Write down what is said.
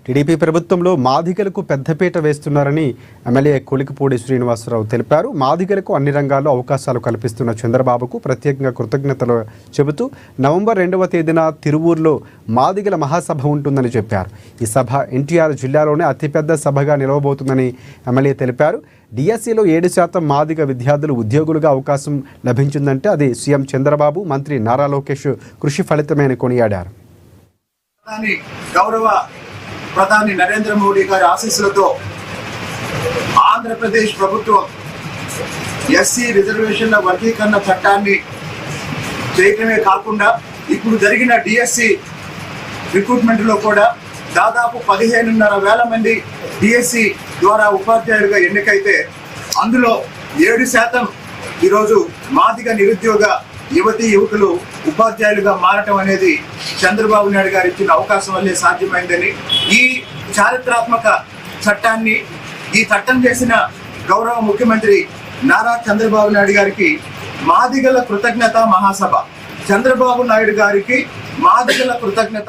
TDP ప్రభుత్వంలో మాదిగలకు పెద్దపీట వేస్తున్నారని ఎమ్మెల్యే కొలికిపూడి శ్రీనివాసరావు తెలిపారు. మాదిగలకు అన్ని రంగాల్లో అవకాశాలు కల్పిస్తున్న చంద్రబాబుకు ప్రత్యేకంగా కృతజ్ఞతలు చెబుతూ నవంబర్ 2వ తేదీన తిరువూరులో మాదిగల మహాసభ ఉంటుందని చెప్పారు. ఈ సభ ఎన్టీఆర్ జిల్లాలోనే అతిపెద్ద సభగా నిలవబోతుందని ఎమ్మెల్యే తెలిపారు. డిఎస్సిలో 7% మాదిగ విద్యార్థులు ఉద్యోగులుగా అవకాశం లభించిందంటే అది సీఎం చంద్రబాబు, మంత్రి నారా లోకేష్ కృషి ఫలితమే అని కొనియాడారు. ప్రధాని నరేంద్ర మోడీ గారి ఆశీస్సులతో ఆంధ్రప్రదేశ్ ప్రభుత్వం ఎస్సీ రిజర్వేషన్ల వర్గీకరణ చట్టాన్ని చేయటమే కాకుండా ఇప్పుడు జరిగిన డిఎస్సి రిక్రూట్మెంట్లో కూడా దాదాపు 15,500 మంది డిఎస్సి ద్వారా ఉపాధ్యాయులుగా ఎన్నికైతే అందులో 7% ఈరోజు మాదిగ నిరుద్యోగ యువకులు ఉపాధ్యాయులుగా మారటం అనేది చంద్రబాబు నాయుడు గారు ఇచ్చిన అవకాశం వల్లే సాధ్యమైందని, ఈ చారిత్రాత్మక చట్టాన్ని ఈ చట్టం చేసిన గౌరవ ముఖ్యమంత్రి నారా చంద్రబాబు నాయుడు గారికి మాదిగల కృతజ్ఞత మహాసభ. చంద్రబాబు నాయుడు గారికి మాదిగల కృతజ్ఞత.